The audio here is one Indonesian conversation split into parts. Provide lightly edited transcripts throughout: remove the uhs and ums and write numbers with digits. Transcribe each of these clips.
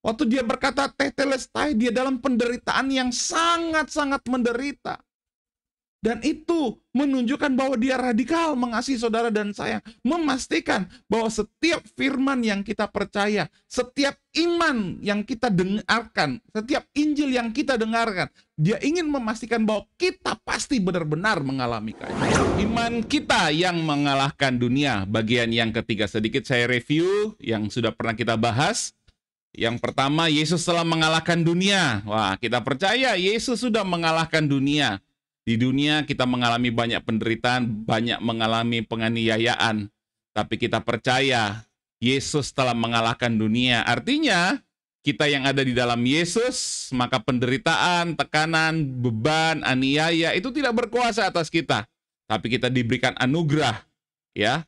Waktu dia berkata tetelestai, dia dalam penderitaan yang sangat-sangat menderita. Dan itu menunjukkan bahwa dia radikal mengasihi saudara dan saya. Memastikan bahwa setiap firman yang kita percaya, setiap iman yang kita dengarkan, setiap Injil yang kita dengarkan, dia ingin memastikan bahwa kita pasti benar-benar mengalami keajaiban. Iman kita yang mengalahkan dunia. Bagian yang ketiga, sedikit saya review yang sudah pernah kita bahas. Yang pertama, Yesus telah mengalahkan dunia. Wah, kita percaya Yesus sudah mengalahkan dunia. Di dunia kita mengalami banyak penderitaan, banyak mengalami penganiayaan. Tapi kita percaya Yesus telah mengalahkan dunia. Artinya, kita yang ada di dalam Yesus, maka penderitaan, tekanan, beban, aniaya itu tidak berkuasa atas kita. Tapi kita diberikan anugerah ya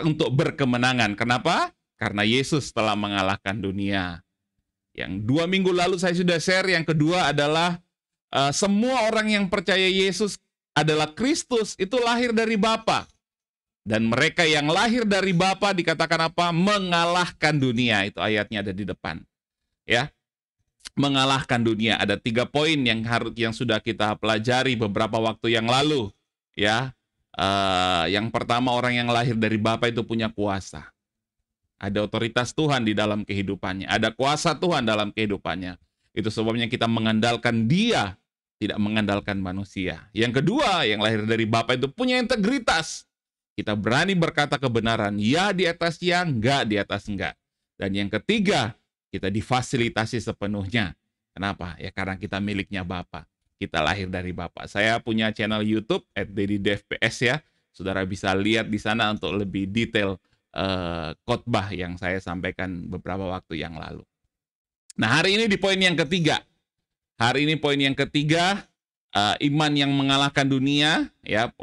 untuk berkemenangan. Kenapa? Karena Yesus telah mengalahkan dunia. Yang 2 minggu lalu saya sudah share. Yang kedua adalah semua orang yang percaya Yesus adalah Kristus itu lahir dari Bapa. Dan mereka yang lahir dari Bapa dikatakan apa? Mengalahkan dunia. Itu ayatnya ada di depan. Ya, mengalahkan dunia. Ada 3 poin yang sudah kita pelajari beberapa waktu yang lalu. Ya, yang pertama, orang yang lahir dari Bapa itu punya kuasa. Ada otoritas Tuhan di dalam kehidupannya. Ada kuasa Tuhan dalam kehidupannya. Itu sebabnya kita mengandalkan Dia, tidak mengandalkan manusia. Yang kedua, yang lahir dari Bapa itu punya integritas. Kita berani berkata kebenaran, ya di atas ya, enggak di atas enggak. Dan yang ketiga, kita difasilitasi sepenuhnya. Kenapa? Ya karena kita miliknya Bapa. Kita lahir dari Bapa. Saya punya channel YouTube @DeDevPS ya. Saudara bisa lihat di sana untuk lebih detail khotbah yang saya sampaikan beberapa waktu yang lalu. Nah, hari ini di poin yang ketiga. Hari ini poin yang ketiga, iman yang mengalahkan dunia, ya,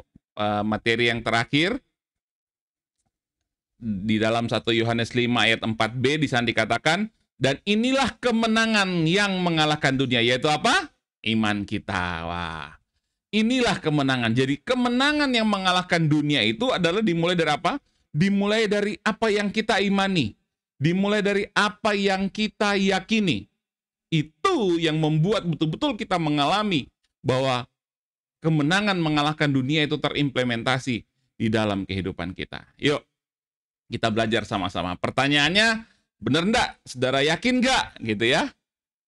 materi yang terakhir. Di dalam 1 Yohanes 5 ayat 4b di sana dikatakan, dan inilah kemenangan yang mengalahkan dunia, yaitu apa? Iman kita. Wah. Inilah kemenangan. Jadi kemenangan yang mengalahkan dunia itu adalah dimulai dari apa? Dimulai dari apa yang kita imani. Dimulai dari apa yang kita yakini. Itu yang membuat betul-betul kita mengalami bahwa kemenangan mengalahkan dunia itu terimplementasi di dalam kehidupan kita. Yuk, kita belajar sama-sama. Pertanyaannya, benar enggak? Saudara yakin enggak? Gitu ya.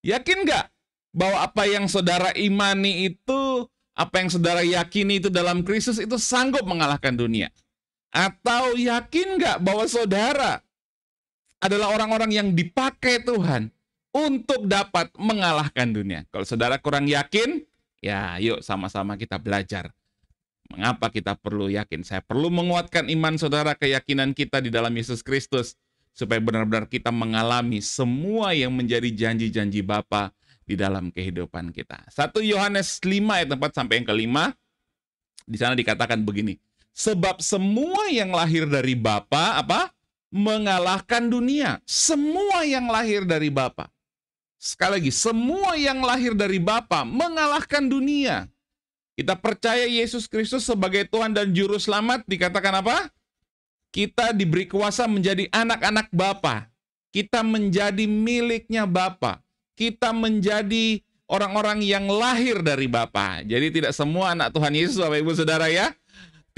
Yakin enggak bahwa apa yang saudara imani itu, apa yang saudara yakini itu dalam Kristus itu sanggup mengalahkan dunia? Atau yakin nggak bahwa saudara adalah orang-orang yang dipakai Tuhan untuk dapat mengalahkan dunia? Kalau saudara kurang yakin, ya yuk sama-sama kita belajar. Mengapa kita perlu yakin? Saya perlu menguatkan iman saudara, keyakinan kita di dalam Yesus Kristus, supaya benar-benar kita mengalami semua yang menjadi janji-janji Bapa di dalam kehidupan kita. 1 Yohanes 5 ayat 4 sampai yang ke-5, di sana dikatakan begini. Sebab semua yang lahir dari Bapa apa? Mengalahkan dunia. Semua yang lahir dari Bapa. Sekali lagi, semua yang lahir dari Bapa mengalahkan dunia. Kita percaya Yesus Kristus sebagai Tuhan dan Juru Selamat, dikatakan apa? Kita diberi kuasa menjadi anak-anak Bapa. Kita menjadi miliknya Bapa. Kita menjadi orang-orang yang lahir dari Bapa. Jadi tidak semua anak Tuhan Yesus, Bapak Ibu Saudara ya.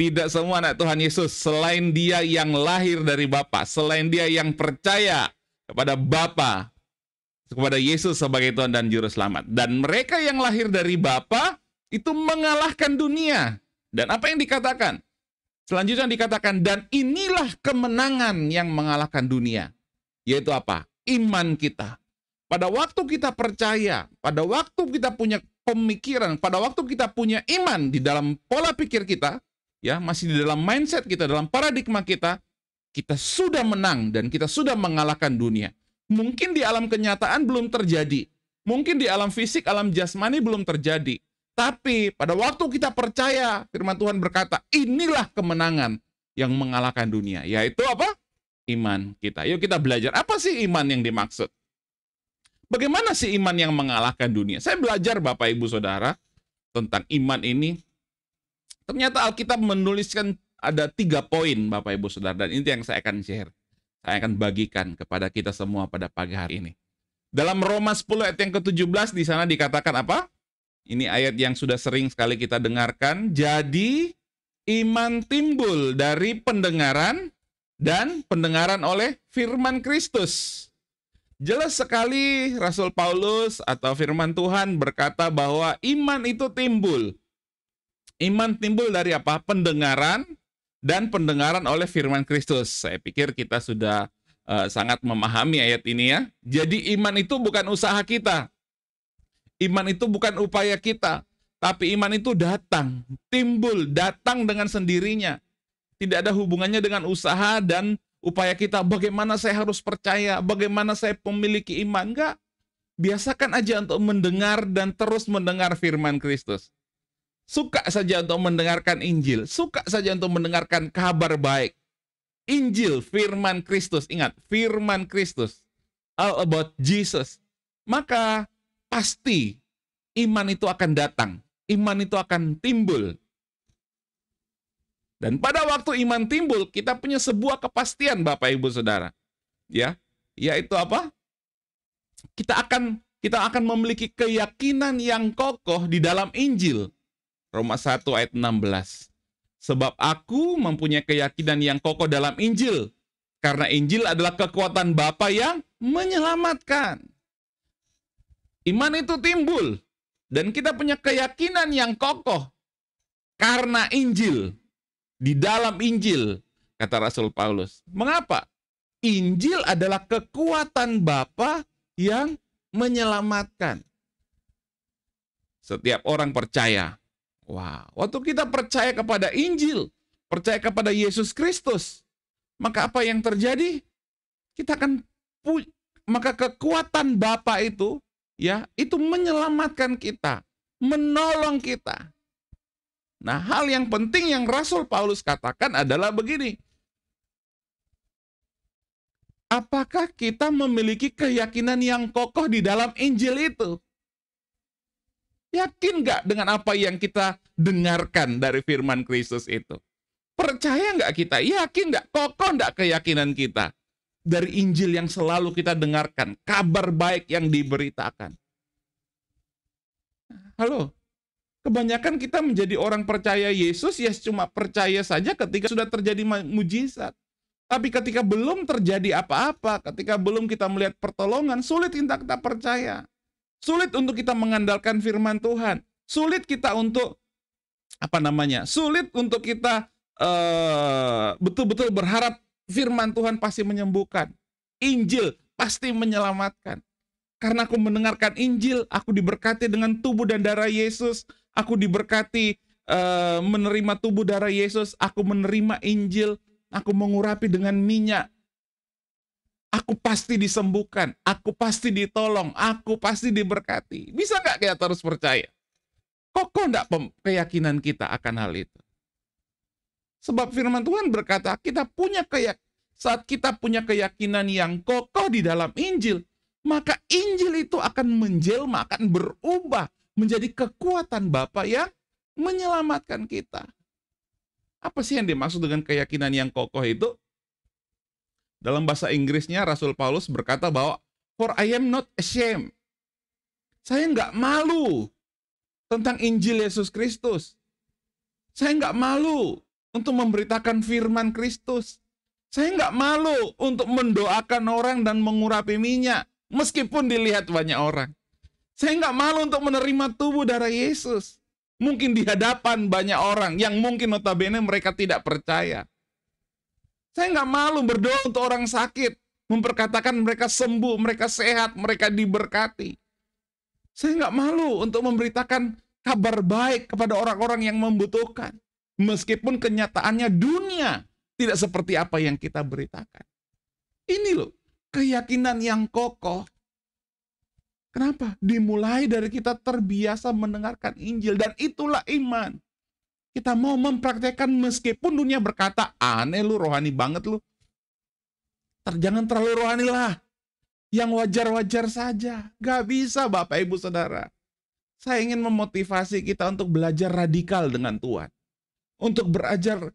Tidak semua anak Tuhan Yesus, selain dia yang lahir dari Bapa, selain dia yang percaya kepada Bapa, kepada Yesus sebagai Tuhan dan Juru Selamat. Dan mereka yang lahir dari Bapa itu mengalahkan dunia. Dan apa yang dikatakan? Selanjutnya dikatakan, dan inilah kemenangan yang mengalahkan dunia. Yaitu apa? Iman kita. Pada waktu kita percaya, pada waktu kita punya pemikiran, pada waktu kita punya iman di dalam pola pikir kita, ya, masih di dalam mindset kita, dalam paradigma kita, kita sudah menang dan kita sudah mengalahkan dunia. Mungkin di alam kenyataan belum terjadi. Mungkin di alam fisik, alam jasmani belum terjadi. Tapi pada waktu kita percaya, firman Tuhan berkata, inilah kemenangan yang mengalahkan dunia. Yaitu apa? Iman kita. Yuk kita belajar. Apa sih iman yang dimaksud? Bagaimana sih iman yang mengalahkan dunia? Saya belajar Bapak Ibu Saudara tentang iman ini. Ternyata Alkitab menuliskan ada 3 poin Bapak Ibu Saudara, dan ini yang saya akan share. Saya akan bagikan kepada kita semua pada pagi hari ini. Dalam Roma 10 ayat yang ke-17 di sana dikatakan apa? Ini ayat yang sudah sering sekali kita dengarkan. Jadi iman timbul dari pendengaran dan pendengaran oleh firman Kristus. Jelas sekali Rasul Paulus atau firman Tuhan berkata bahwa iman itu timbul. Iman timbul dari apa? Pendengaran dan pendengaran oleh firman Kristus. Saya pikir kita sudah sangat memahami ayat ini ya. Jadi iman itu bukan usaha kita. Iman itu bukan upaya kita. Tapi iman itu datang, timbul, datang dengan sendirinya. Tidak ada hubungannya dengan usaha dan upaya kita. Bagaimana saya harus percaya, bagaimana saya memiliki iman. Enggak. Biasakan aja untuk mendengar dan terus mendengar firman Kristus. Suka saja untuk mendengarkan Injil. Suka saja untuk mendengarkan kabar baik. Injil, firman Kristus. Ingat, firman Kristus. All about Jesus. Maka pasti iman itu akan datang. Iman itu akan timbul. Dan pada waktu iman timbul, kita punya sebuah kepastian Bapak Ibu Saudara. Ya, yaitu apa? Kita akan memiliki keyakinan yang kokoh di dalam Injil. Roma 1 ayat 16. Sebab aku mempunyai keyakinan yang kokoh dalam Injil. Karena Injil adalah kekuatan Bapa yang menyelamatkan. Iman itu timbul. Dan kita punya keyakinan yang kokoh. Karena Injil. Di dalam Injil, kata Rasul Paulus. Mengapa? Injil adalah kekuatan Bapa yang menyelamatkan. Setiap orang percaya. Wah, waktu kita percaya kepada Injil, percaya kepada Yesus Kristus, maka apa yang terjadi? Kita akan maka kekuatan Bapa itu, ya, itu menyelamatkan kita, menolong kita. Nah, hal yang penting yang Rasul Paulus katakan adalah begini. Apakah kita memiliki keyakinan yang kokoh di dalam Injil itu? Yakin nggak dengan apa yang kita dengarkan dari firman Kristus itu? Percaya nggak kita? Yakin nggak? Kokoh nggak keyakinan kita? Dari Injil yang selalu kita dengarkan, kabar baik yang diberitakan. Halo? Kebanyakan kita menjadi orang percaya Yesus, ya cuma percaya saja ketika sudah terjadi mujizat. Tapi ketika belum terjadi apa-apa, ketika belum kita melihat pertolongan, sulit kita percaya. Sulit untuk kita mengandalkan firman Tuhan. Sulit kita untuk, sulit untuk kita betul-betul berharap firman Tuhan pasti menyembuhkan. Injil pasti menyelamatkan. Karena aku mendengarkan Injil, aku diberkati dengan tubuh dan darah Yesus. Aku diberkati menerima tubuh darah Yesus. Aku menerima Injil. Aku mengurapi dengan minyak. Aku pasti disembuhkan. Aku pasti ditolong. Aku pasti diberkati. Bisa nggak kita terus percaya? Kokoh nggak keyakinan kita akan hal itu? Sebab firman Tuhan berkata, saat kita punya keyakinan yang kokoh di dalam Injil, maka Injil itu akan menjelma, akan berubah menjadi kekuatan Bapa yang menyelamatkan kita. Apa sih yang dimaksud dengan keyakinan yang kokoh itu? Dalam bahasa Inggrisnya Rasul Paulus berkata bahwa for I am not ashamed. Saya nggak malu tentang Injil Yesus Kristus. Saya nggak malu untuk memberitakan firman Kristus. Saya nggak malu untuk mendoakan orang dan mengurapi minyak meskipun dilihat banyak orang. Saya nggak malu untuk menerima tubuh darah Yesus. Mungkin di hadapan banyak orang yang mungkin notabene mereka tidak percaya. Saya nggak malu berdoa untuk orang sakit, memperkatakan mereka sembuh, mereka sehat, mereka diberkati. Saya nggak malu untuk memberitakan kabar baik kepada orang-orang yang membutuhkan. Meskipun kenyataannya dunia tidak seperti apa yang kita beritakan. Ini loh, keyakinan yang kokoh. Kenapa? Dimulai dari kita terbiasa mendengarkan Injil, dan itulah iman. Kita mau mempraktekkan meskipun dunia berkata, aneh lu, rohani banget lu. Jangan terlalu rohani lah. Yang wajar-wajar saja. Gak bisa Bapak Ibu Saudara. Saya ingin memotivasi kita untuk belajar radikal dengan Tuhan. Untuk belajar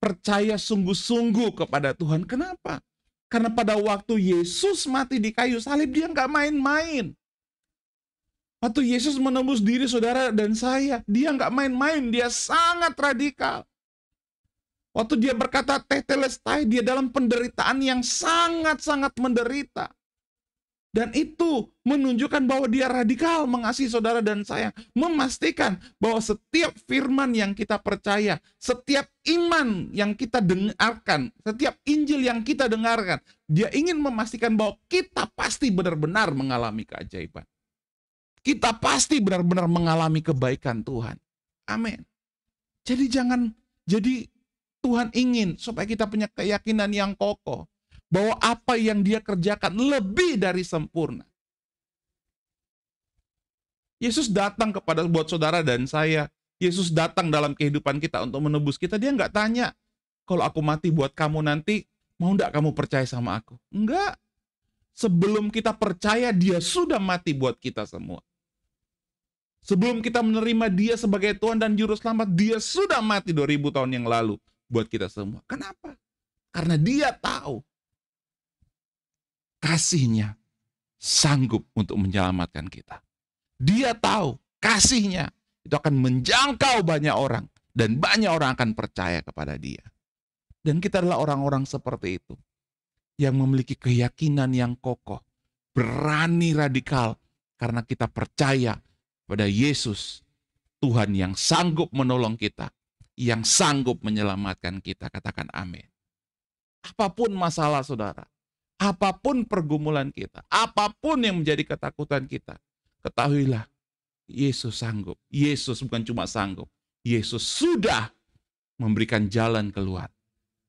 percaya sungguh-sungguh kepada Tuhan. Kenapa? Karena pada waktu Yesus mati di kayu salib, dia nggak main-main. Waktu Yesus menembus diri saudara dan saya, dia nggak main-main, dia sangat radikal. Waktu dia berkata tetelestai, dia dalam penderitaan yang sangat-sangat menderita. Dan itu menunjukkan bahwa dia radikal mengasihi saudara dan saya. Memastikan bahwa setiap firman yang kita percaya, setiap iman yang kita dengarkan, setiap Injil yang kita dengarkan, dia ingin memastikan bahwa kita pasti benar-benar mengalami keajaiban. Kita pasti benar-benar mengalami kebaikan Tuhan. Amin. Jadi Tuhan ingin supaya kita punya keyakinan yang kokoh bahwa apa yang dia kerjakan lebih dari sempurna. Yesus datang buat saudara dan saya. Yesus datang dalam kehidupan kita untuk menebus kita. Dia nggak tanya, kalau aku mati buat kamu nanti, mau nggak kamu percaya sama aku? Enggak. Sebelum kita percaya, dia sudah mati buat kita semua. Sebelum kita menerima dia sebagai Tuhan dan Juru Selamat, dia sudah mati 2000 tahun yang lalu buat kita semua. Kenapa? Karena dia tahu kasihnya sanggup untuk menyelamatkan kita. Dia tahu kasihnya itu akan menjangkau banyak orang. Dan banyak orang akan percaya kepada dia. Dan kita adalah orang-orang seperti itu. Yang memiliki keyakinan yang kokoh. Berani radikal. Karena kita percaya pada Yesus, Tuhan yang sanggup menolong kita, yang sanggup menyelamatkan kita. Katakan amin. Apapun masalah saudara, apapun pergumulan kita, apapun yang menjadi ketakutan kita, ketahuilah Yesus sanggup. Yesus bukan cuma sanggup, Yesus sudah memberikan jalan keluar,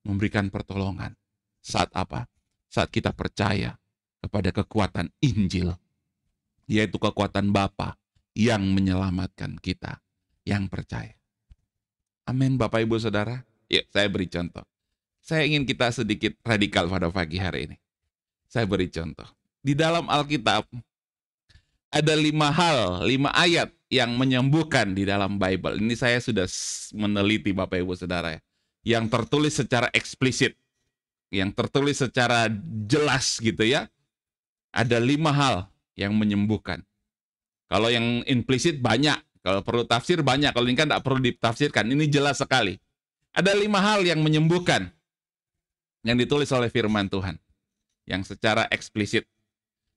memberikan pertolongan. Saat apa? Saat kita percaya kepada kekuatan Injil, yaitu kekuatan Bapa yang menyelamatkan kita yang percaya. Amin Bapak Ibu Saudara. Yuk saya beri contoh. Saya ingin kita sedikit radikal pada pagi hari ini. Saya beri contoh. Di dalam Alkitab ada 5 ayat yang menyembuhkan di dalam Bible. Ini saya sudah meneliti Bapak Ibu Saudara ya. Yang tertulis secara eksplisit. Yang tertulis secara jelas gitu ya. Ada 5 hal yang menyembuhkan. Kalau yang implisit banyak, kalau perlu tafsir banyak, kalau ini kan tidak perlu ditafsirkan, ini jelas sekali. Ada 5 hal yang menyembuhkan, yang ditulis oleh firman Tuhan, yang secara eksplisit.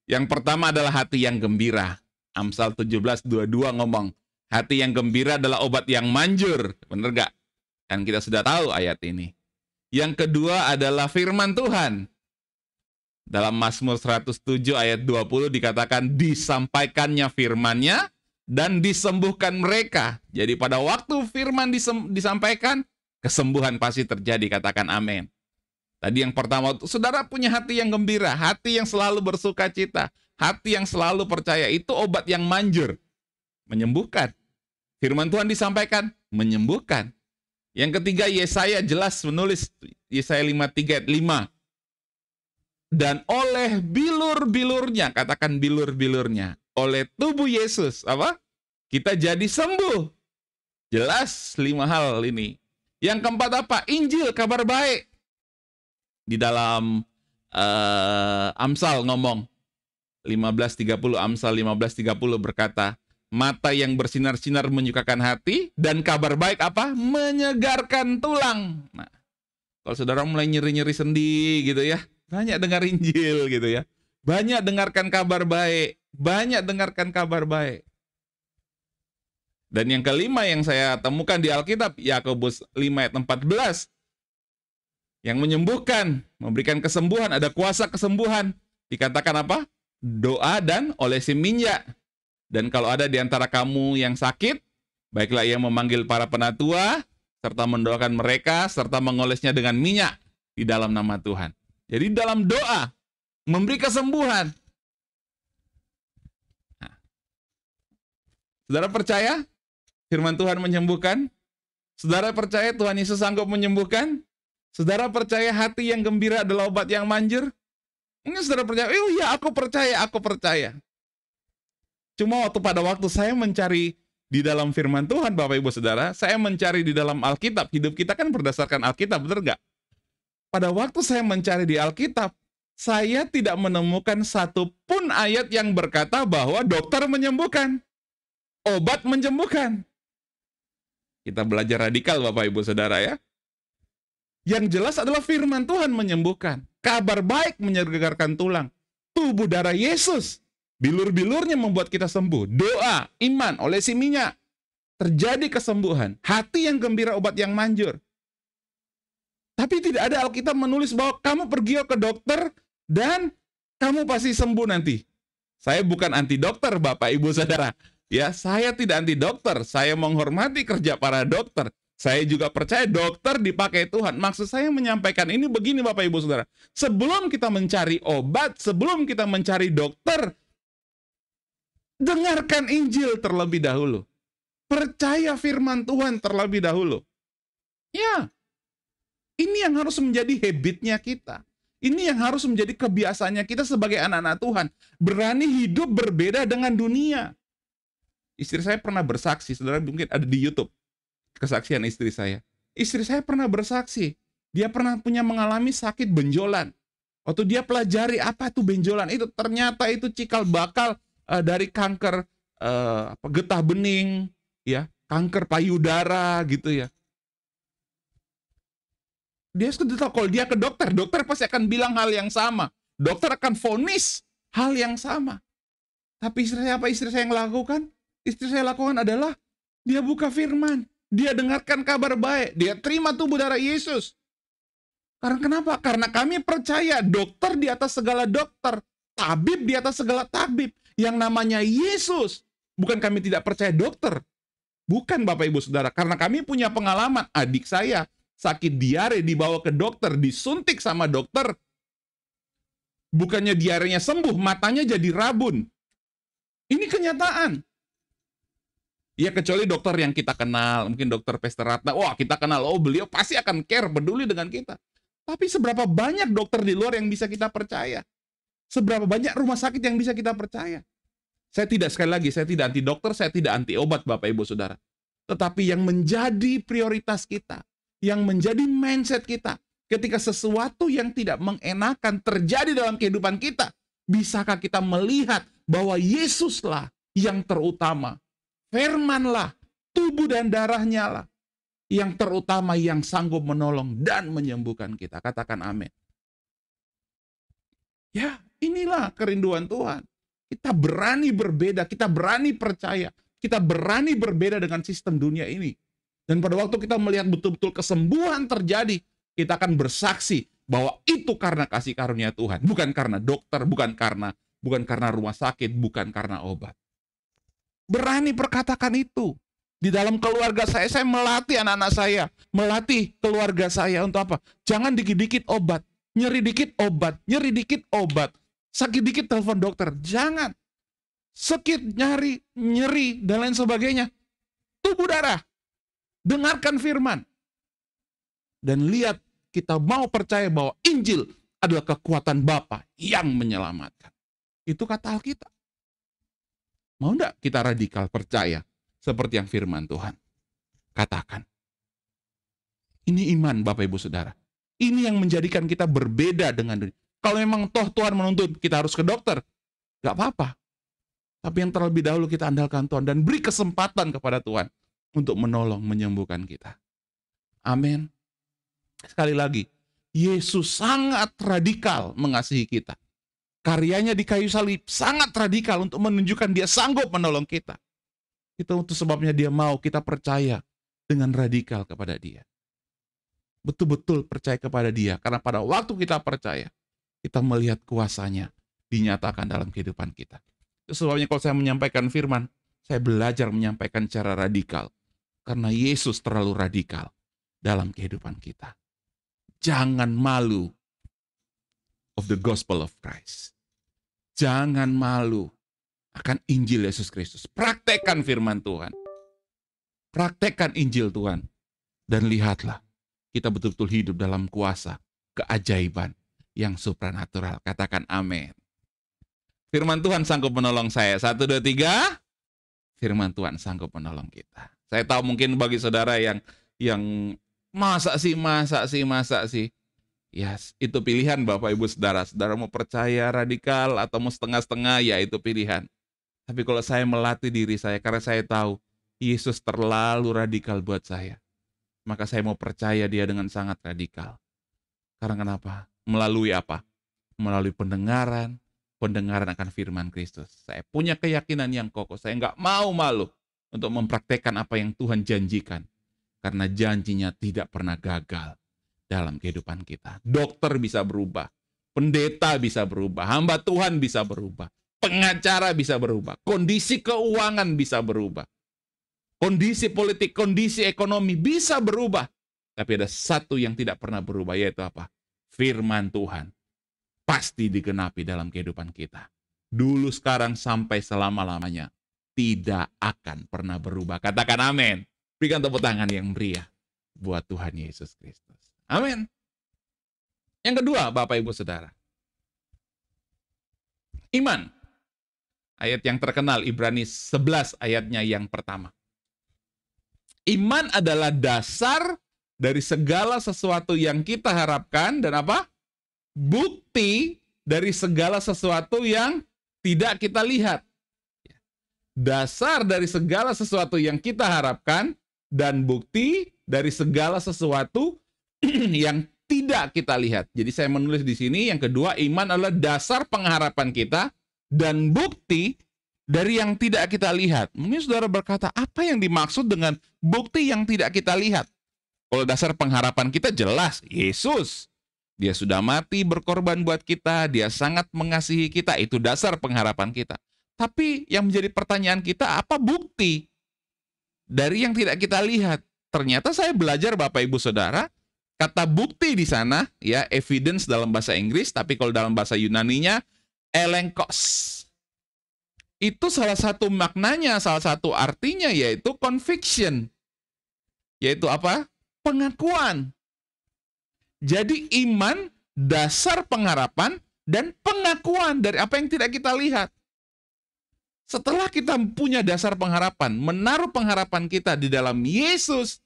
Yang pertama adalah hati yang gembira. Amsal 17:22 ngomong, hati yang gembira adalah obat yang manjur. Benar gak? Kan kita sudah tahu ayat ini. Yang kedua adalah firman Tuhan. Dalam Mazmur 107 ayat 20 dikatakan disampaikannya firman-Nya dan disembuhkan mereka. Jadi pada waktu firman disampaikan, kesembuhan pasti terjadi. Katakan amin. Tadi yang pertama, saudara punya hati yang gembira, hati yang selalu bersuka cita, hati yang selalu percaya, itu obat yang manjur, menyembuhkan. Firman Tuhan disampaikan, menyembuhkan. Yang ketiga, Yesaya jelas menulis, Yesaya 53 ayat 5. Dan oleh bilur-bilurnya, katakan bilur-bilurnya, oleh tubuh Yesus, apa? Kita jadi sembuh. Jelas 5 hal ini. Yang keempat apa? Injil, kabar baik. Di dalam Amsal ngomong, 15:30, Amsal 15:30 berkata, mata yang bersinar-sinar menyukakan hati, dan kabar baik apa? Menyegarkan tulang. Nah, kalau saudara mulai nyeri-nyeri sendi gitu ya, banyak dengar Injil gitu ya. Banyak dengarkan kabar baik. Banyak dengarkan kabar baik. Dan yang kelima yang saya temukan di Alkitab, Yakobus 5 ayat 14. Yang menyembuhkan, memberikan kesembuhan, ada kuasa kesembuhan. Dikatakan apa? Doa dan olesi minyak. Dan kalau ada di antara kamu yang sakit, baiklah ia memanggil para penatua, serta mendoakan mereka, serta mengolesnya dengan minyak di dalam nama Tuhan. Jadi dalam doa, memberi kesembuhan. Nah, saudara percaya firman Tuhan menyembuhkan? Saudara percaya Tuhan Yesus sanggup menyembuhkan? Saudara percaya hati yang gembira adalah obat yang manjur? Mungkin saudara percaya, oh iya aku percaya. Cuma pada waktu saya mencari di dalam firman Tuhan, Bapak Ibu Saudara, saya mencari di dalam Alkitab, hidup kita kan berdasarkan Alkitab, benar nggak? Pada waktu saya mencari di Alkitab, Saya tidak menemukan satupun ayat yang berkata bahwa dokter menyembuhkan, obat menyembuhkan. Kita belajar radikal Bapak Ibu Saudara ya. Yang jelas adalah firman Tuhan menyembuhkan. Kabar baik menyegarkan tulang. Tubuh darah Yesus. Bilur-bilurnya membuat kita sembuh. Doa, iman, olesi minyak. Terjadi kesembuhan. Hati yang gembira, obat yang manjur. Tapi tidak ada Alkitab menulis bahwa kamu pergi ke dokter dan kamu pasti sembuh nanti. Saya bukan anti dokter Bapak Ibu Saudara. Ya, saya tidak anti dokter. Saya menghormati kerja para dokter. Saya juga percaya dokter dipakai Tuhan. Maksud saya menyampaikan ini begini Bapak Ibu Saudara. Sebelum kita mencari obat, sebelum kita mencari dokter, dengarkan Injil terlebih dahulu. Percaya firman Tuhan terlebih dahulu. Ya, ini yang harus menjadi habitnya kita. Ini yang harus menjadi kebiasaannya kita sebagai anak-anak Tuhan. Berani hidup berbeda dengan dunia. Istri saya pernah bersaksi, saudara mungkin ada di YouTube. Kesaksian istri saya. Istri saya pernah bersaksi. Dia pernah mengalami sakit benjolan. Waktu dia pelajari apa itu benjolan, itu ternyata itu cikal bakal dari kanker getah bening, ya, kanker payudara gitu ya. Dia sudah tahu kalau dia ke dokter, dokter pasti akan bilang hal yang sama. Dokter akan vonis hal yang sama. Tapi apa istri saya yang lakukan? Istri saya lakukan adalah dia buka firman. Dia dengarkan kabar baik. Dia terima tubuh darah Yesus. Karena kenapa? Karena kami percaya dokter di atas segala dokter. Tabib di atas segala tabib. Yang namanya Yesus. Bukan kami tidak percaya dokter. Bukan Bapak Ibu Saudara. Karena kami punya pengalaman. Adik saya sakit diare dibawa ke dokter. Disuntik sama dokter. Bukannya diarenya sembuh. Matanya jadi rabun. Ini kenyataan. Ya kecuali dokter yang kita kenal, mungkin dokter Pester Ratna, wah kita kenal, oh beliau pasti akan care, peduli dengan kita. Tapi seberapa banyak dokter di luar yang bisa kita percaya? Seberapa banyak rumah sakit yang bisa kita percaya? Saya tidak, sekali lagi, saya tidak anti dokter, saya tidak anti obat Bapak Ibu Saudara. Tetapi yang menjadi prioritas kita, yang menjadi mindset kita, ketika sesuatu yang tidak mengenakan terjadi dalam kehidupan kita, bisakah kita melihat bahwa Yesuslah yang terutama? Firmanlah, tubuh dan darahnya lah yang terutama yang sanggup menolong dan menyembuhkan kita. Katakan amin. Ya, inilah kerinduan Tuhan. Kita berani berbeda, kita berani percaya, kita berani berbeda dengan sistem dunia ini. Dan pada waktu kita melihat betul-betul kesembuhan terjadi, kita akan bersaksi bahwa itu karena kasih karunia Tuhan, bukan karena dokter, bukan karena rumah sakit, bukan karena obat. Berani perkatakan itu. Di dalam keluarga saya melatih anak-anak saya, melatih keluarga saya untuk apa? Jangan dikit-dikit obat, nyeri dikit obat, nyeri dikit obat, sakit dikit telepon dokter. Jangan. Sakit, nyeri, dan lain sebagainya. Tubuh darah. Dengarkan firman. Dan lihat, kita mau percaya bahwa Injil adalah kekuatan Bapa yang menyelamatkan. Itu kata Alkitab. Mau enggak kita radikal percaya seperti yang firman Tuhan katakan? Ini iman Bapak Ibu Saudara. Ini yang menjadikan kita berbeda dengan dunia. Kalau memang toh Tuhan menuntut kita harus ke dokter, enggak apa-apa. Tapi yang terlebih dahulu kita andalkan Tuhan dan beri kesempatan kepada Tuhan untuk menolong, menyembuhkan kita. Amin. Sekali lagi, Yesus sangat radikal mengasihi kita. Karyanya di kayu salib sangat radikal untuk menunjukkan dia sanggup menolong kita. Itu sebabnya dia mau kita percaya dengan radikal kepada dia. Betul-betul percaya kepada dia. Karena pada waktu kita percaya, kita melihat kuasanya dinyatakan dalam kehidupan kita. Itu sebabnya kalau saya menyampaikan firman, saya belajar menyampaikan secara radikal. Karena Yesus terlalu radikal dalam kehidupan kita. Jangan malu of the gospel of Christ. Jangan malu akan Injil Yesus Kristus. Praktekkan firman Tuhan. Praktekkan Injil Tuhan. Dan lihatlah, kita betul-betul hidup dalam kuasa, keajaiban yang supranatural. Katakan amin. Firman Tuhan sanggup menolong saya. 1, 2, 3. Firman Tuhan sanggup menolong kita. Saya tahu mungkin bagi saudara yang masa sih. Yes, itu pilihan Bapak Ibu Saudara. Saudara mau percaya radikal atau mau setengah-setengah, ya itu pilihan. Tapi kalau saya melatih diri saya, karena saya tahu Yesus terlalu radikal buat saya, maka saya mau percaya dia dengan sangat radikal. Karena kenapa? Melalui apa? Melalui pendengaran akan firman Kristus. Saya punya keyakinan yang kokoh. Saya nggak mau malu untuk mempraktekkan apa yang Tuhan janjikan. Karena janjinya tidak pernah gagal dalam kehidupan kita. Dokter bisa berubah, pendeta bisa berubah, hamba Tuhan bisa berubah, pengacara bisa berubah, kondisi keuangan bisa berubah, kondisi politik, kondisi ekonomi bisa berubah. Tapi ada satu yang tidak pernah berubah, yaitu apa? Firman Tuhan pasti digenapi dalam kehidupan kita. Dulu, sekarang, sampai selama-lamanya. Tidak akan pernah berubah. Katakan amin. Berikan tepuk tangan yang meriah buat Tuhan Yesus Kristus. Amin. Yang kedua, Bapak Ibu Saudara. Iman. Ayat yang terkenal, Ibrani 11 ayatnya yang pertama. Iman adalah dasar dari segala sesuatu yang kita harapkan dan apa? Bukti dari segala sesuatu yang tidak kita lihat. Dasar dari segala sesuatu yang kita harapkan dan bukti dari segala sesuatu yang tidak kita lihat. Jadi saya menulis di sini yang kedua, iman adalah dasar pengharapan kita dan bukti dari yang tidak kita lihat. Mungkin saudara berkata, apa yang dimaksud dengan bukti yang tidak kita lihat? Kalau dasar pengharapan kita jelas, Yesus. Dia sudah mati berkorban buat kita, dia sangat mengasihi kita, itu dasar pengharapan kita. Tapi yang menjadi pertanyaan kita, apa bukti dari yang tidak kita lihat? Ternyata saya belajar Bapak Ibu Saudara, kata bukti di sana, ya evidence dalam bahasa Inggris, tapi kalau dalam bahasa Yunaninya, elenkos. Itu salah satu maknanya, salah satu artinya yaitu conviction. Yaitu apa? Pengakuan. Jadi iman, dasar pengharapan, dan pengakuan dari apa yang tidak kita lihat. Setelah kita punya dasar pengharapan, menaruh pengharapan kita di dalam Yesus,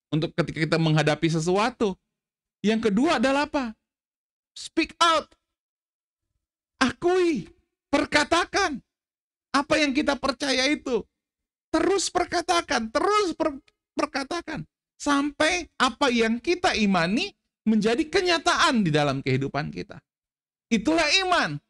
untuk ketika kita menghadapi sesuatu. Yang kedua adalah apa? Speak out. Akui, perkatakan. Apa yang kita percaya itu. Terus perkatakan, perkatakan. Sampai apa yang kita imani menjadi kenyataan di dalam kehidupan kita. Itulah iman.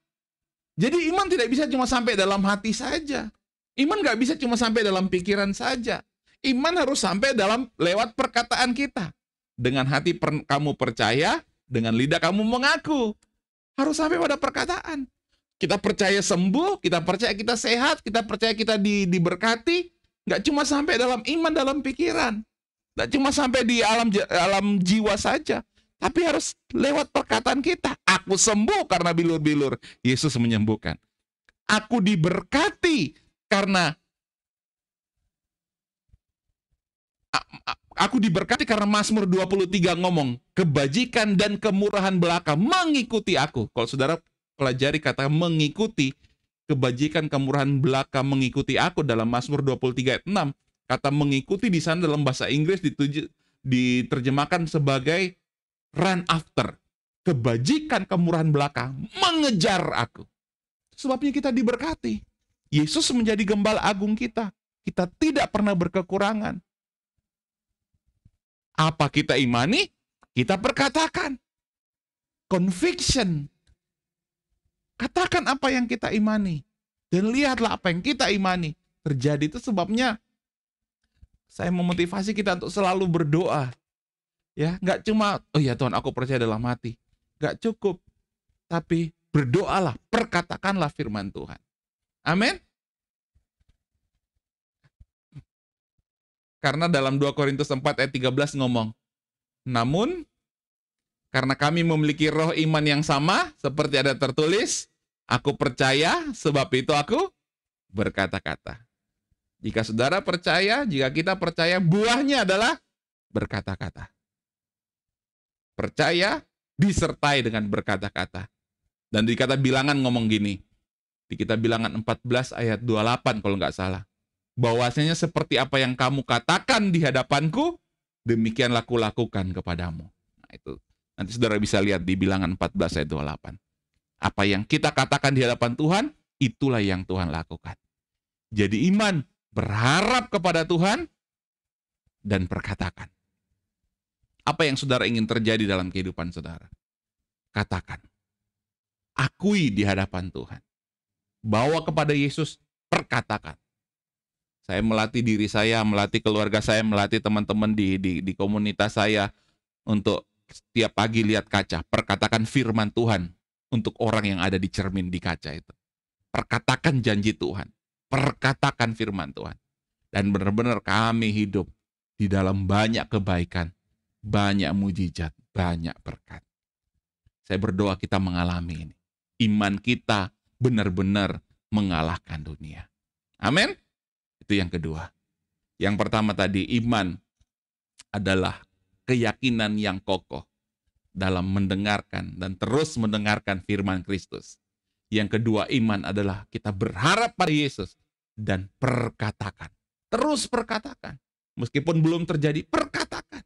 Jadi iman tidak bisa cuma sampai dalam hati saja. Iman nggak bisa cuma sampai dalam pikiran saja. Iman harus sampai dalam lewat perkataan kita. Dengan hati kamu percaya, dengan lidah kamu mengaku. Harus sampai pada perkataan. Kita percaya sembuh, kita percaya kita sehat, kita percaya kita diberkati. Nggak cuma sampai dalam iman, dalam pikiran. Nggak cuma sampai di alam jiwa saja. Tapi harus lewat perkataan kita. Aku sembuh karena bilur-bilur. Yesus menyembuhkan. Aku diberkati karena Mazmur 23 ngomong, kebajikan dan kemurahan belaka mengikuti aku. Kalau saudara pelajari kata mengikuti, kebajikan kemurahan belaka mengikuti aku dalam Mazmur 23 ayat 6. Kata mengikuti di sana dalam bahasa Inggris diterjemahkan sebagai run after. Kebajikan kemurahan belaka mengejar aku. Sebabnya kita diberkati. Yesus menjadi gembala agung kita. Kita tidak pernah berkekurangan. Apa kita imani, kita perkatakan. Conviction. Katakan apa yang kita imani. Dan lihatlah apa yang kita imani terjadi. Itu sebabnya saya memotivasi kita untuk selalu berdoa. Ya, nggak cuma, oh ya Tuhan, aku percaya dalam hati. Nggak cukup. Tapi berdoalah, perkatakanlah firman Tuhan. Amin. Karena dalam 2 Korintus 4 ayat 13 ngomong, namun karena kami memiliki roh iman yang sama, seperti ada tertulis, aku percaya, sebab itu aku berkata-kata. Jika saudara percaya, jika kita percaya, buahnya adalah berkata-kata. Percaya disertai dengan berkata-kata. Dan di kata bilangan ngomong gini, di kitab bilangan 14 ayat 28 kalau nggak salah. Bahwasanya seperti apa yang kamu katakan di hadapanku, demikianlah kulakukan kepadamu. Nah, itu Nanti saudara bisa lihat di Bilangan 14 ayat 28. Apa yang kita katakan di hadapan Tuhan, itulah yang Tuhan lakukan. Jadi iman berharap kepada Tuhan dan perkatakan. Apa yang saudara ingin terjadi dalam kehidupan saudara? Katakan. Akui di hadapan Tuhan. Bawa kepada Yesus, perkatakan. Saya melatih diri saya, melatih keluarga saya, melatih teman-teman di komunitas saya untuk setiap pagi lihat kaca, perkatakan firman Tuhan untuk orang yang ada di cermin di kaca itu. Perkatakan janji Tuhan, perkatakan firman Tuhan. Dan benar-benar kami hidup di dalam banyak kebaikan, banyak mujizat, banyak berkat. Saya berdoa kita mengalami ini. Iman kita benar-benar mengalahkan dunia. Amin. Itu yang kedua. Yang pertama tadi, iman adalah keyakinan yang kokoh dalam mendengarkan dan terus mendengarkan firman Kristus. Yang kedua, iman adalah kita berharap pada Yesus dan perkatakan. Terus perkatakan. Meskipun belum terjadi, perkatakan.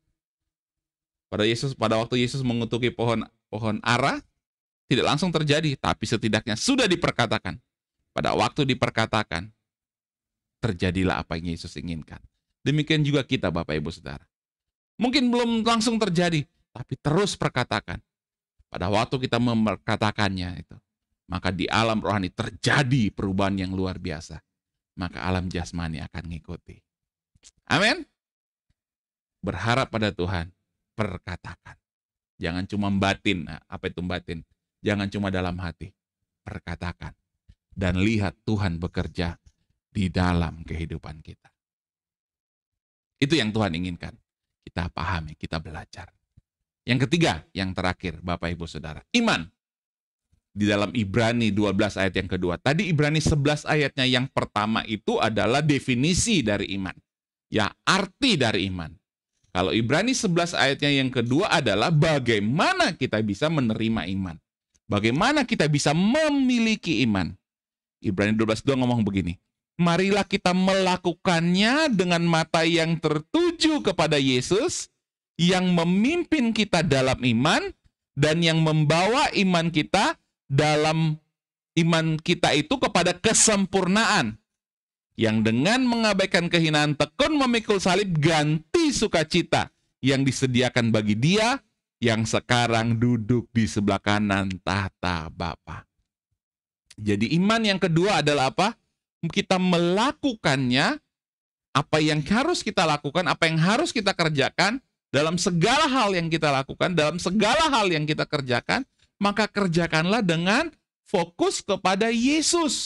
Pada waktu Yesus mengutuki pohon ara, tidak langsung terjadi, tapi setidaknya sudah diperkatakan. Pada waktu diperkatakan, terjadilah apa yang Yesus inginkan. Demikian juga kita, Bapak Ibu Saudara. Mungkin belum langsung terjadi, tapi terus perkatakan. Pada waktu kita memperkatakannya itu, maka di alam rohani terjadi perubahan yang luar biasa. Maka alam jasmani akan mengikuti. Amin. Berharap pada Tuhan, perkatakan. Jangan cuma batin. Nah, apa itu batin? Jangan cuma dalam hati. Perkatakan. Dan lihat Tuhan bekerja di dalam kehidupan kita. Itu yang Tuhan inginkan. Kita pahami, kita belajar. Yang ketiga, yang terakhir, Bapak Ibu Saudara. Iman. Di dalam Ibrani 12 ayat yang kedua. Tadi Ibrani 11 ayatnya yang pertama itu adalah definisi dari iman. Ya, arti dari iman. Kalau Ibrani 11 ayatnya yang kedua adalah bagaimana kita bisa menerima iman. Bagaimana kita bisa memiliki iman. Ibrani 12:2 ngomong begini. Marilah kita melakukannya dengan mata yang tertuju kepada Yesus, yang memimpin kita dalam iman, dan yang membawa iman kita itu kepada kesempurnaan. Yang dengan mengabaikan kehinaan tekun memikul salib, ganti sukacita yang disediakan bagi Dia yang sekarang duduk di sebelah kanan tahta Bapa. Jadi iman yang kedua adalah apa? Kita melakukannya, apa yang harus kita lakukan, apa yang harus kita kerjakan, dalam segala hal yang kita lakukan, dalam segala hal yang kita kerjakan, maka kerjakanlah dengan fokus kepada Yesus.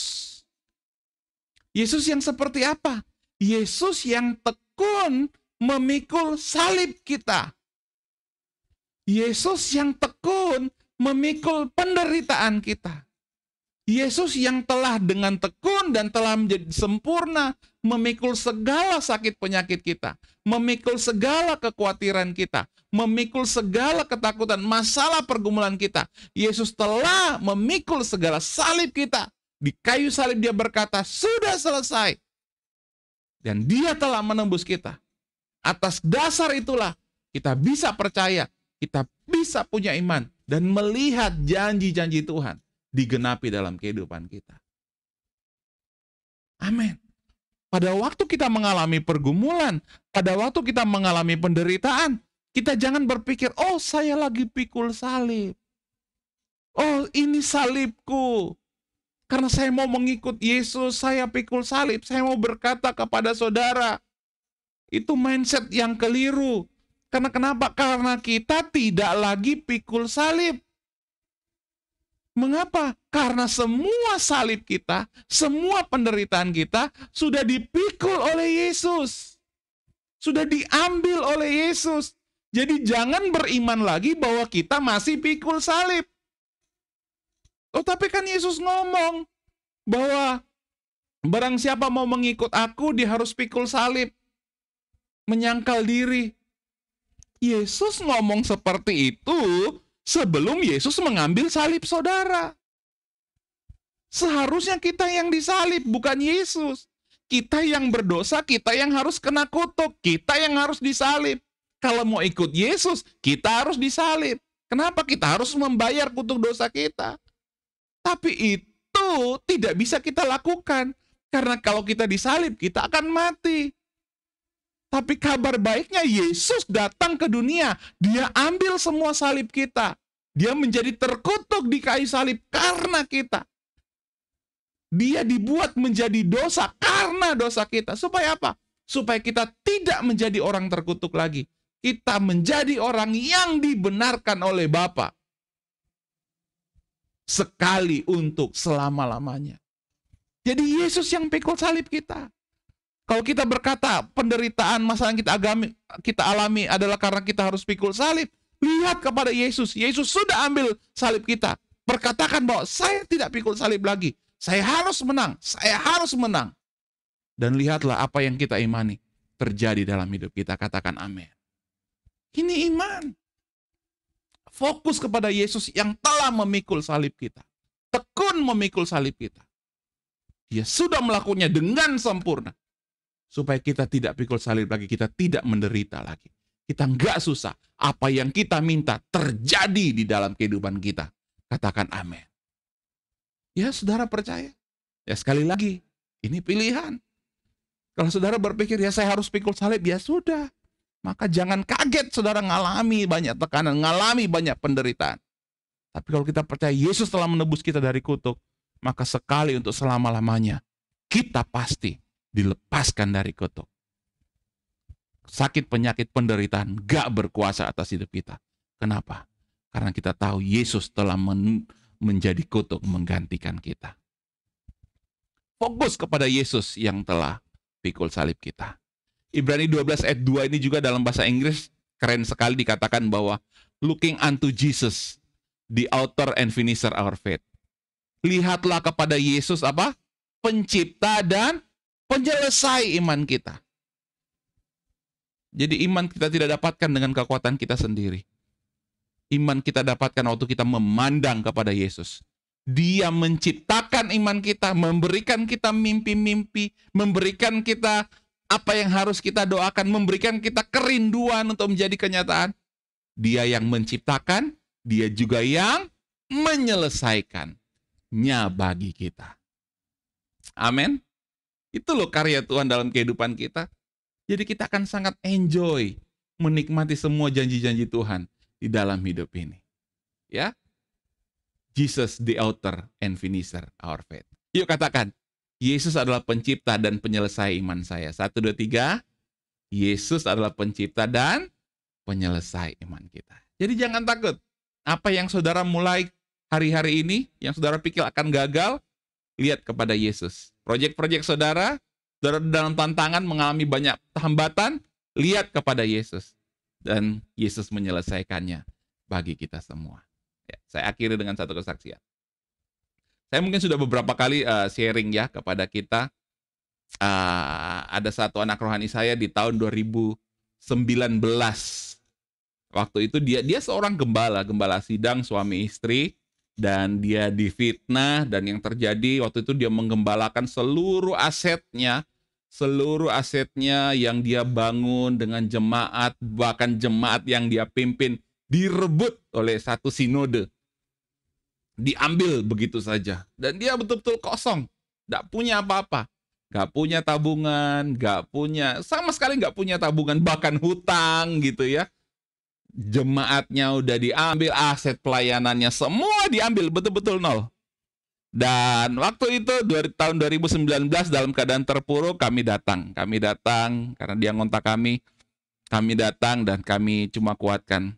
Yesus yang seperti apa? Yesus yang tekun memikul salib kita. Yesus yang tekun memikul penderitaan kita. Yesus yang telah dengan tekun dan telah menjadi sempurna memikul segala sakit penyakit kita, memikul segala kekhawatiran kita, memikul segala ketakutan, masalah pergumulan kita. Yesus telah memikul segala salib kita. Di kayu salib Dia berkata, sudah selesai. Dan Dia telah menembus kita. Atas dasar itulah kita bisa percaya, kita bisa punya iman, dan melihat janji-janji Tuhan digenapi dalam kehidupan kita. Amin. Pada waktu kita mengalami pergumulan, pada waktu kita mengalami penderitaan, kita jangan berpikir, oh saya lagi pikul salib. Oh ini salibku. Karena saya mau mengikut Yesus, saya pikul salib. Saya mau berkata kepada saudara, itu mindset yang keliru. Karena kenapa? Karena kita tidak lagi pikul salib. Mengapa? Karena semua salib kita, semua penderitaan kita sudah dipikul oleh Yesus. Sudah diambil oleh Yesus. Jadi jangan beriman lagi bahwa kita masih pikul salib. Oh, tapi kan Yesus ngomong bahwa barang siapa mau mengikut aku, dia harus pikul salib. Menyangkal diri. Yesus ngomong seperti itu sebelum Yesus mengambil salib saudara. Seharusnya kita yang disalib, bukan Yesus. Kita yang berdosa, kita yang harus kena kutuk. Kita yang harus disalib. Kalau mau ikut Yesus, kita harus disalib. Kenapa kita harus membayar kutuk dosa kita? Tapi itu tidak bisa kita lakukan. Karena kalau kita disalib, kita akan mati. Tapi kabar baiknya, Yesus datang ke dunia. Dia ambil semua salib kita. Dia menjadi terkutuk di kayu salib karena kita. Dia dibuat menjadi dosa karena dosa kita. Supaya apa? Supaya kita tidak menjadi orang terkutuk lagi. Kita menjadi orang yang dibenarkan oleh Bapa. Sekali untuk selama-lamanya. Jadi Yesus yang pikul salib kita. Kalau kita berkata penderitaan masalah yang kita alami adalah karena kita harus pikul salib, lihat kepada Yesus. Yesus sudah ambil salib kita. Berkatakan bahwa saya tidak pikul salib lagi. Saya harus menang. Saya harus menang. Dan lihatlah apa yang kita imani terjadi dalam hidup kita. Katakan amin. Ini iman. Fokus kepada Yesus yang telah memikul salib kita. Tekun memikul salib kita. Dia sudah melakukannya dengan sempurna. Supaya kita tidak pikul salib lagi. Kita tidak menderita lagi. Kita nggak susah. Apa yang kita minta terjadi di dalam kehidupan kita. Katakan amin. Ya, saudara percaya? Ya, sekali lagi. Ini pilihan. Kalau saudara berpikir, ya saya harus pikul salib. Ya sudah. Maka jangan kaget saudara ngalami banyak tekanan, ngalami banyak penderitaan. Tapi kalau kita percaya Yesus telah menebus kita dari kutuk, maka sekali untuk selama-lamanya kita pasti dilepaskan dari kutuk. Sakit, penyakit, penderitaan gak berkuasa atas hidup kita. Kenapa? Karena kita tahu Yesus telah menjadi kutuk menggantikan kita. Fokus kepada Yesus yang telah pikul salib kita. Ibrani 12 ayat 2 ini juga dalam bahasa Inggris keren sekali dikatakan bahwa looking unto Jesus, the author and finisher our faith. Lihatlah kepada Yesus apa? Pencipta dan penyelesai iman kita. Jadi iman kita tidak dapatkan dengan kekuatan kita sendiri. Iman kita dapatkan waktu kita memandang kepada Yesus. Dia menciptakan iman kita, memberikan kita mimpi-mimpi, memberikan kita apa yang harus kita doakan, memberikan kita kerinduan untuk menjadi kenyataan. Dia yang menciptakan, dia juga yang menyelesaikannya bagi kita. Amin. Itu loh karya Tuhan dalam kehidupan kita. Jadi kita akan sangat enjoy menikmati semua janji-janji Tuhan di dalam hidup ini. Ya. Jesus the author and finisher our faith. Yuk katakan, Yesus adalah pencipta dan penyelesai iman saya. 1, 2, 3. Yesus adalah pencipta dan penyelesai iman kita. Jadi jangan takut. Apa yang saudara mulai hari-hari ini, yang saudara pikir akan gagal, lihat kepada Yesus. Proyek-proyek saudara dalam tantangan mengalami banyak hambatan, lihat kepada Yesus. Dan Yesus menyelesaikannya bagi kita semua. Ya, saya akhiri dengan satu kesaksian. Saya mungkin sudah beberapa kali sharing ya kepada kita. Ada satu anak rohani saya di tahun 2019. Waktu itu dia seorang gembala sidang suami istri. Dan dia difitnah, dan yang terjadi waktu itu dia menggembalakan seluruh asetnya yang dia bangun dengan jemaat, bahkan jemaat yang dia pimpin direbut oleh satu sinode. Diambil begitu saja. Dan dia betul-betul kosong. Gak punya apa-apa. Gak punya tabungan. Sama sekali gak punya tabungan. Bahkan hutang gitu ya. Jemaatnya udah diambil. Aset pelayanannya semua diambil. Betul-betul nol. Dan waktu itu tahun 2019 dalam keadaan terpuruk kami datang. Karena dia ngontak kami. Kami datang dan kami cuma kuatkan.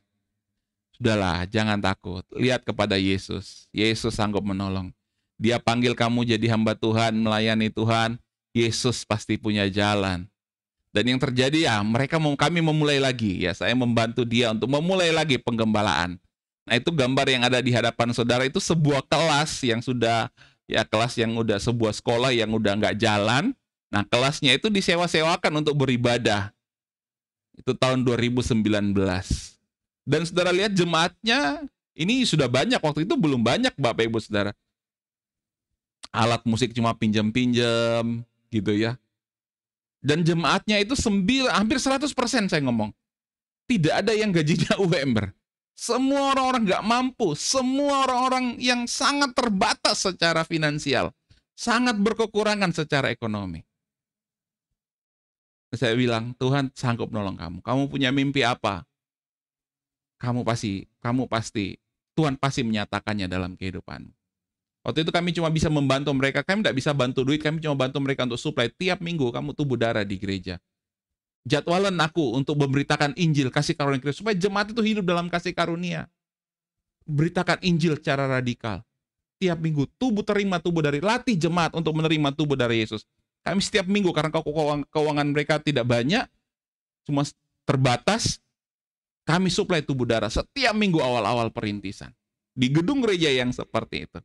Sudahlah, jangan takut. Lihat kepada Yesus. Yesus sanggup menolong. Dia panggil kamu jadi hamba Tuhan, melayani Tuhan. Yesus pasti punya jalan. Dan yang terjadi ya, kami memulai lagi. Ya, saya membantu dia untuk memulai lagi penggembalaan. Nah, itu gambar yang ada di hadapan saudara itu sebuah kelas yang sudah sebuah sekolah yang udah nggak jalan. Nah, kelasnya itu disewa-sewakan untuk beribadah. Itu tahun 2019. Dan saudara lihat jemaatnya ini sudah banyak, waktu itu belum banyak Bapak Ibu Saudara. Alat musik cuma pinjam-pinjam gitu ya. Dan jemaatnya itu hampir 100% saya ngomong. Tidak ada yang gajinya UMR. Semua orang-orang nggak mampu, semua orang-orang yang sangat terbatas secara finansial, sangat berkekurangan secara ekonomi. Saya bilang, Tuhan sanggup nolong kamu. Kamu punya mimpi apa? Kamu pasti, Tuhan pasti menyatakannya dalam kehidupanmu. Waktu itu kami cuma bisa membantu mereka, kami tidak bisa bantu duit, kami cuma bantu mereka untuk suplai. Tiap minggu kamu tubuh darah di gereja. Jadwalan aku untuk memberitakan Injil, kasih karunia Kristus, supaya jemaat itu hidup dalam kasih karunia. Beritakan Injil secara radikal. Tiap minggu, terima tubuh dari, latih jemaat untuk menerima tubuh dari Yesus. Kami setiap minggu, karena keuangan mereka tidak banyak, cuma terbatas, kami suplai tubuh darah setiap minggu awal-awal perintisan. Di gedung gereja yang seperti itu.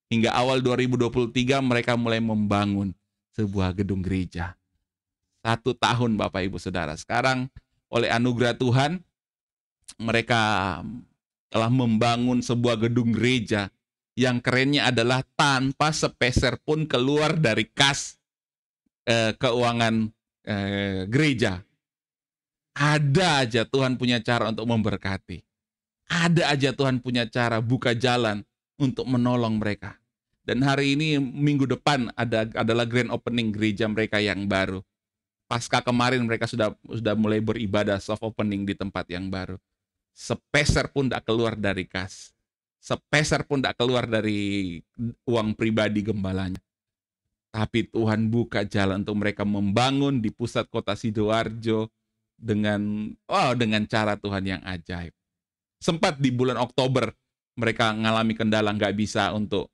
Hingga awal 2023 mereka mulai membangun sebuah gedung gereja. 1 tahun Bapak Ibu Saudara. Sekarang oleh anugerah Tuhan, mereka telah membangun sebuah gedung gereja yang kerennya adalah tanpa sepeser pun keluar dari kas keuangan gereja. Ada aja Tuhan punya cara untuk memberkati. Ada aja Tuhan punya cara buka jalan untuk menolong mereka. Dan hari ini minggu depan adalah grand opening gereja mereka yang baru. Pasca kemarin mereka sudah mulai beribadah soft opening di tempat yang baru. Sepeser pun tidak keluar dari kas. Sepeser pun tidak keluar dari uang pribadi gembalanya. Tapi Tuhan buka jalan untuk mereka membangun di pusat kota Sidoarjo dengan cara Tuhan yang ajaib. Sempat di bulan Oktober mereka mengalami kendala, nggak bisa untuk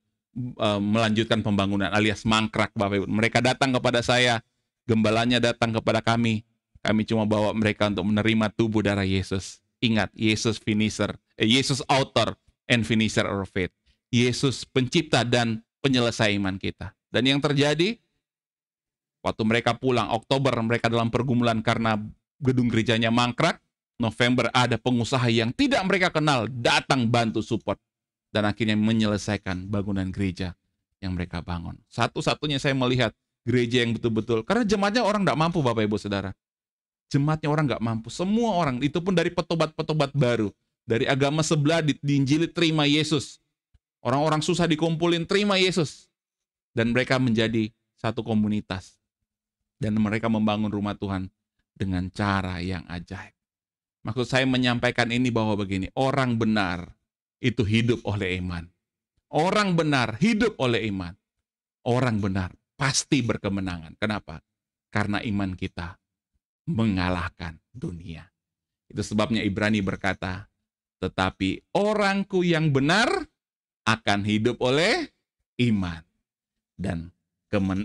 melanjutkan pembangunan alias mangkrak Bapak Ibu. Mereka datang kepada saya, gembalanya datang kepada kami. Kami cuma bawa mereka untuk menerima tubuh darah Yesus. Ingat, Yesus Yesus author and finisher of faith. Yesus pencipta dan penyelesai iman kita. Dan yang terjadi, waktu mereka pulang Oktober, mereka dalam pergumulan karena gedung gerejanya mangkrak. November ada pengusaha yang tidak mereka kenal datang bantu support. Dan akhirnya menyelesaikan bangunan gereja yang mereka bangun. Satu-satunya saya melihat gereja yang betul-betul, karena jemaatnya orang tidak mampu Bapak Ibu Saudara. Jemaatnya orang nggak mampu. Semua orang, itu pun dari petobat-petobat baru. Dari agama sebelah diinjili terima Yesus. Orang-orang susah dikumpulin terima Yesus. Dan mereka menjadi satu komunitas. Dan mereka membangun rumah Tuhan dengan cara yang ajaib. Maksud saya menyampaikan ini bahwa begini, orang benar itu hidup oleh iman. Orang benar hidup oleh iman. Orang benar pasti berkemenangan. Kenapa? Karena iman kita mengalahkan dunia. Itu sebabnya Ibrani berkata, tetapi orangku yang benar akan hidup oleh iman. Dan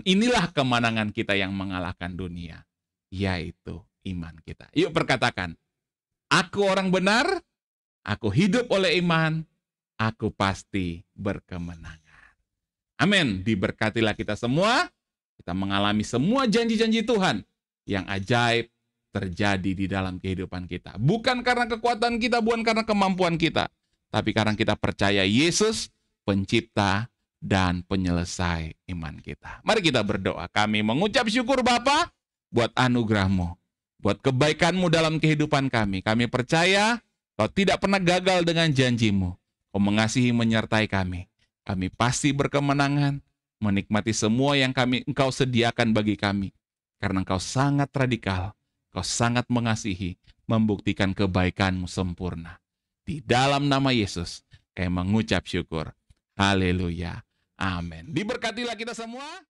inilah kemenangan kita yang mengalahkan dunia, yaitu iman kita. Yuk perkatakan, aku orang benar, aku hidup oleh iman, aku pasti berkemenangan. Amin. Diberkatilah kita semua, kita mengalami semua janji-janji Tuhan yang ajaib terjadi di dalam kehidupan kita. Bukan karena kekuatan kita, bukan karena kemampuan kita, tapi karena kita percaya Yesus, pencipta dan penyelesai iman kita. Mari kita berdoa. Kami mengucap syukur Bapa buat anugerah-Mu, buat kebaikan-Mu dalam kehidupan kami. Kami percaya Kau tidak pernah gagal dengan janji-Mu. Kau mengasihi menyertai kami. Kami pasti berkemenangan, menikmati semua yang Engkau sediakan bagi kami. Karena Engkau sangat radikal, Kau sangat mengasihi, membuktikan kebaikan-Mu sempurna. Di dalam nama Yesus, kami mengucap syukur. Haleluya. Amin. Diberkatilah kita semua.